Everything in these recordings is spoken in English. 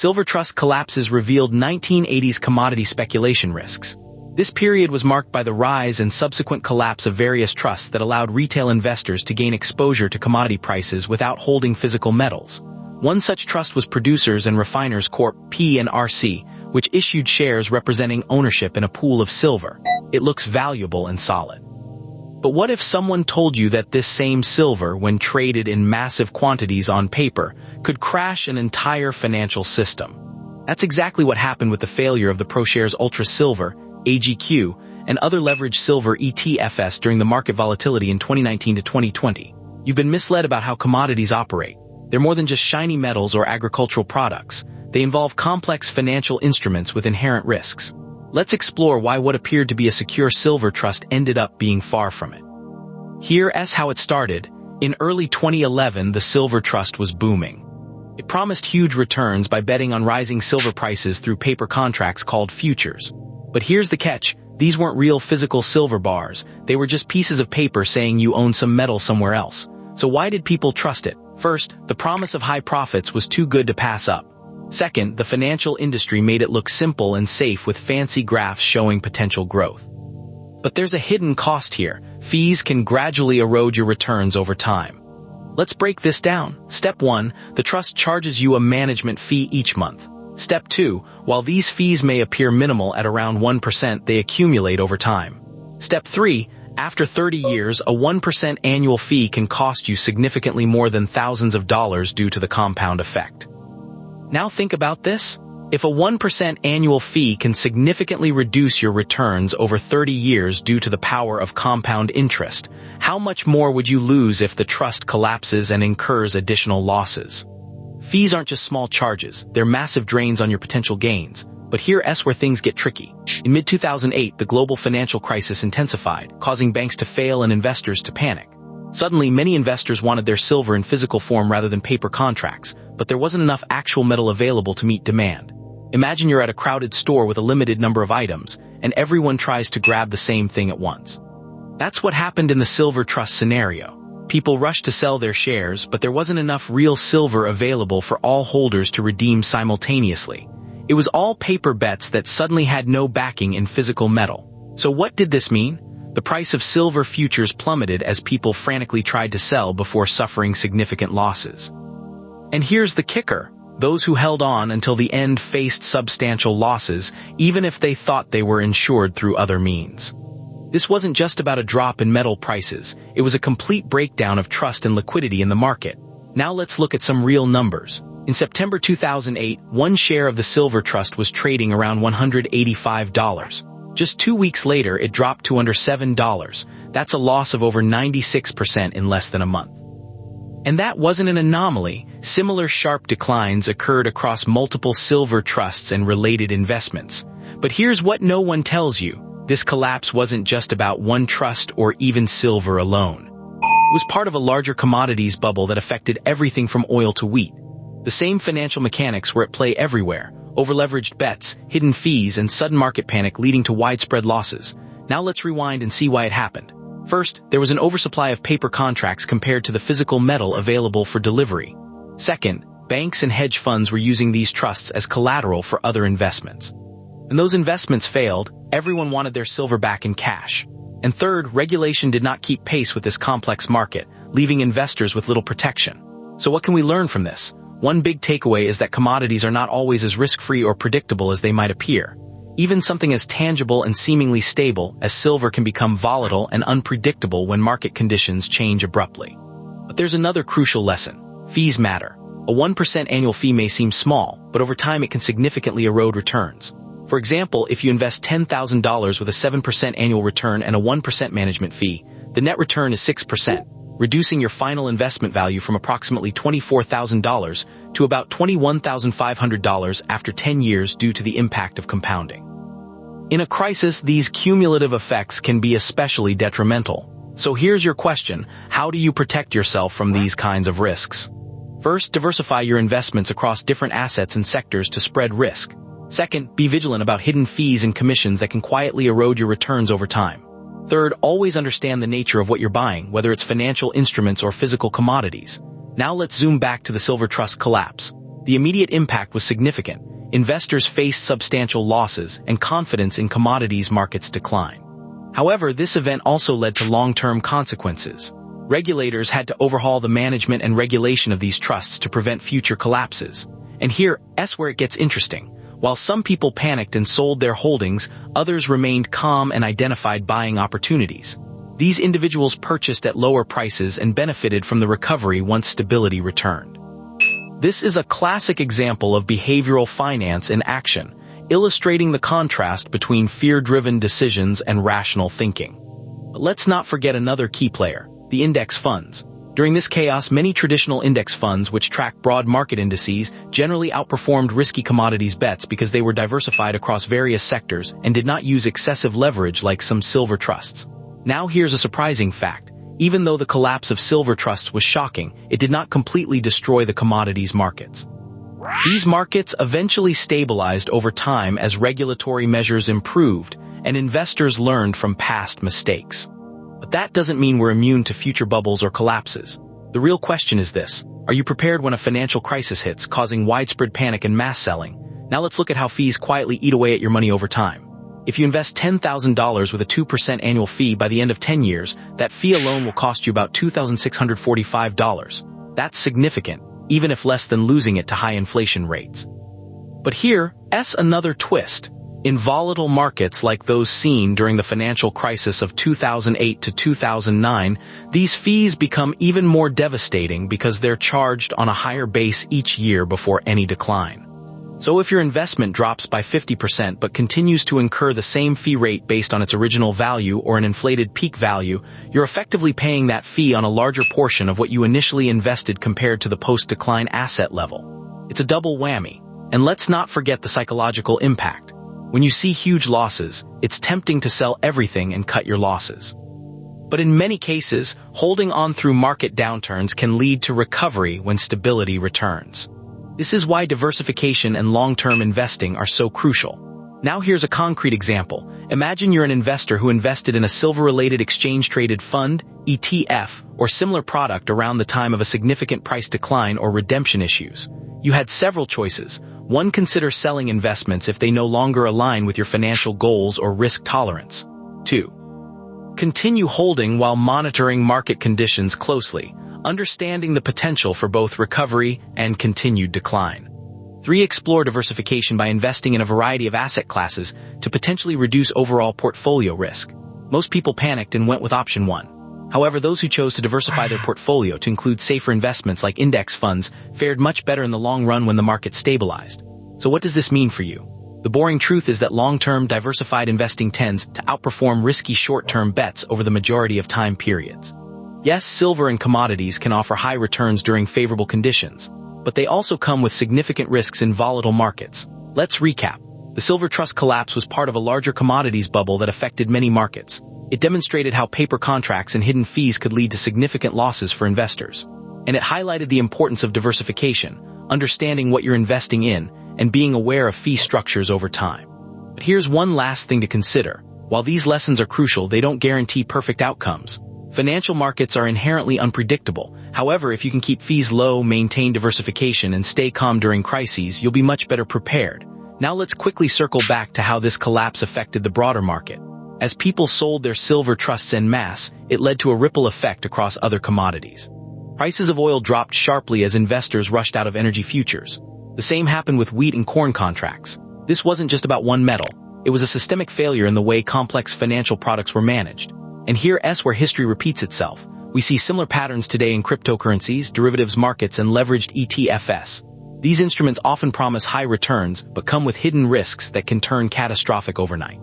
Silver trust collapses revealed 1980s commodity speculation risks. This period was marked by the rise and subsequent collapse of various trusts that allowed retail investors to gain exposure to commodity prices without holding physical metals. One such trust was Producers Refiners Corp, P&RC, which issued shares representing ownership in a pool of silver. It looks valuable and solid. But what if someone told you that this same silver, when traded in massive quantities on paper, could crash an entire financial system? That's exactly what happened with the failure of the ProShares Ultra Silver, AGQ, and other leveraged silver ETFs during the market volatility in 2019 to 2020. You've been misled about how commodities operate. They're more than just shiny metals or agricultural products. They involve complex financial instruments with inherent risks. Let's explore why what appeared to be a secure silver trust ended up being far from it. Here's how it started. In early 2011, the silver trust was booming. It promised huge returns by betting on rising silver prices through paper contracts called futures. But here's the catch. These weren't real physical silver bars. They were just pieces of paper saying you own some metal somewhere else. So why did people trust it? First, the promise of high profits was too good to pass up. Second, the financial industry made it look simple and safe with fancy graphs showing potential growth. But there's a hidden cost here. Fees can gradually erode your returns over time. Let's break this down. Step 1, the trust charges you a management fee each month. Step 2, while these fees may appear minimal at around 1%, they accumulate over time. Step 3, after 30 years, a 1% annual fee can cost you significantly more than thousands of dollars due to the compound effect. Now think about this. If a 1% annual fee can significantly reduce your returns over 30 years due to the power of compound interest, how much more would you lose if the trust collapses and incurs additional losses? Fees aren't just small charges, they're massive drains on your potential gains. But here's where things get tricky. In mid-2008, the global financial crisis intensified, causing banks to fail and investors to panic. Suddenly, many investors wanted their silver in physical form rather than paper contracts, but there wasn't enough actual metal available to meet demand. Imagine you're at a crowded store with a limited number of items, and everyone tries to grab the same thing at once. That's what happened in the silver trust scenario. People rushed to sell their shares, but there wasn't enough real silver available for all holders to redeem simultaneously. It was all paper bets that suddenly had no backing in physical metal. So what did this mean? The price of silver futures plummeted as people frantically tried to sell before suffering significant losses. And here's the kicker. Those who held on until the end faced substantial losses, even if they thought they were insured through other means. This wasn't just about a drop in metal prices, it was a complete breakdown of trust and liquidity in the market. Now let's look at some real numbers. In September 2008, one share of the silver trust was trading around $185. Just 2 weeks later, it dropped to under $7. That's a loss of over 96% in less than a month. And that wasn't an anomaly. Similar sharp declines occurred across multiple silver trusts and related investments. But here's what no one tells you. This collapse wasn't just about one trust or even silver alone. It was part of a larger commodities bubble that affected everything from oil to wheat. The same financial mechanics were at play everywhere. Overleveraged bets, hidden fees, and sudden market panic leading to widespread losses. Now let's rewind and see why it happened. First, there was an oversupply of paper contracts compared to the physical metal available for delivery. Second, banks and hedge funds were using these trusts as collateral for other investments. When those investments failed, everyone wanted their silver back in cash. And third, regulation did not keep pace with this complex market, leaving investors with little protection. So what can we learn from this? One big takeaway is that commodities are not always as risk-free or predictable as they might appear. Even something as tangible and seemingly stable as silver can become volatile and unpredictable when market conditions change abruptly. But there's another crucial lesson. Fees matter. A 1% annual fee may seem small, but over time it can significantly erode returns. For example, if you invest $10,000 with a 7% annual return and a 1% management fee, the net return is 6%, reducing your final investment value from approximately $24,000 to about $21,500 after 10 years due to the impact of compounding. In a crisis, these cumulative effects can be especially detrimental. So here's your question: how do you protect yourself from these kinds of risks? First, diversify your investments across different assets and sectors to spread risk. Second, be vigilant about hidden fees and commissions that can quietly erode your returns over time. Third, always understand the nature of what you're buying, whether it's financial instruments or physical commodities. Now let's zoom back to the silver trust collapse. The immediate impact was significant. Investors faced substantial losses, and confidence in commodities markets declined. However, this event also led to long-term consequences. Regulators had to overhaul the management and regulation of these trusts to prevent future collapses. And here's where it gets interesting. While some people panicked and sold their holdings, others remained calm and identified buying opportunities. These individuals purchased at lower prices and benefited from the recovery once stability returned. This is a classic example of behavioral finance in action, illustrating the contrast between fear-driven decisions and rational thinking. But let's not forget another key player, the index funds. During this chaos, many traditional index funds, which track broad market indices, generally outperformed risky commodities bets because they were diversified across various sectors and did not use excessive leverage like some silver trusts. Now here's a surprising fact. Even though the collapse of silver trusts was shocking, it did not completely destroy the commodities markets. These markets eventually stabilized over time as regulatory measures improved and investors learned from past mistakes. But that doesn't mean we're immune to future bubbles or collapses. The real question is this: are you prepared when a financial crisis hits, causing widespread panic and mass selling? Now let's look at how fees quietly eat away at your money over time. If you invest $10,000 with a 2% annual fee, by the end of 10 years, that fee alone will cost you about $2,645. That's significant, even if less than losing it to high inflation rates. But here's another twist. In volatile markets like those seen during the financial crisis of 2008 to 2009, these fees become even more devastating because they're charged on a higher base each year before any decline. So if your investment drops by 50% but continues to incur the same fee rate based on its original value or an inflated peak value, you're effectively paying that fee on a larger portion of what you initially invested compared to the post-decline asset level. It's a double whammy. And let's not forget the psychological impact. When you see huge losses, it's tempting to sell everything and cut your losses. But in many cases, holding on through market downturns can lead to recovery when stability returns. This is why diversification and long-term investing are so crucial. Now here's a concrete example. Imagine you're an investor who invested in a silver-related exchange-traded fund, ETF, or similar product around the time of a significant price decline or redemption issues. You had several choices. 1. Consider selling investments if they no longer align with your financial goals or risk tolerance. 2. Continue holding while monitoring market conditions closely, understanding the potential for both recovery and continued decline. 3. Explore diversification by investing in a variety of asset classes to potentially reduce overall portfolio risk. Most people panicked and went with option 1. However, those who chose to diversify their portfolio to include safer investments like index funds fared much better in the long run when the market stabilized. So what does this mean for you? The boring truth is that long-term diversified investing tends to outperform risky short-term bets over the majority of time periods. Yes, silver and commodities can offer high returns during favorable conditions, but they also come with significant risks in volatile markets. Let's recap. The silver trust collapse was part of a larger commodities bubble that affected many markets. It demonstrated how paper contracts and hidden fees could lead to significant losses for investors. And it highlighted the importance of diversification, understanding what you're investing in, and being aware of fee structures over time. But here's one last thing to consider. While these lessons are crucial, they don't guarantee perfect outcomes. Financial markets are inherently unpredictable. However, if you can keep fees low, maintain diversification, and stay calm during crises, you'll be much better prepared. Now let's quickly circle back to how this collapse affected the broader market. As people sold their silver trusts en masse, it led to a ripple effect across other commodities. Prices of oil dropped sharply as investors rushed out of energy futures. The same happened with wheat and corn contracts. This wasn't just about one metal. It was a systemic failure in the way complex financial products were managed. And here's where history repeats itself. We see similar patterns today in cryptocurrencies, derivatives markets, and leveraged ETFs. These instruments often promise high returns, but come with hidden risks that can turn catastrophic overnight.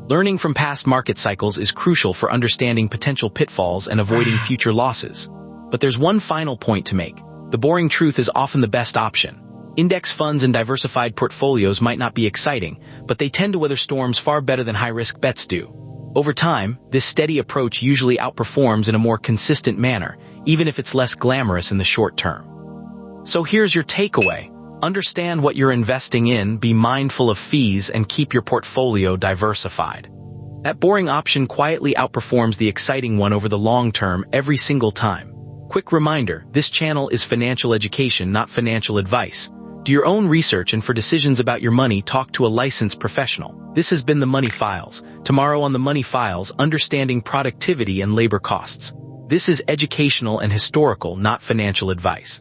Learning from past market cycles is crucial for understanding potential pitfalls and avoiding future losses. But there's one final point to make. The boring truth is often the best option. Index funds and diversified portfolios might not be exciting, but they tend to weather storms far better than high-risk bets do. Over time, this steady approach usually outperforms in a more consistent manner, even if it's less glamorous in the short term. So here's your takeaway. Understand what you're investing in, be mindful of fees, and keep your portfolio diversified. That boring option quietly outperforms the exciting one over the long term every single time. Quick reminder, this channel is financial education, not financial advice. Do your own research, and for decisions about your money, talk to a licensed professional. This has been the Money Files. Tomorrow on the Money Files, understanding productivity and labor costs. This is educational and historical, not financial advice.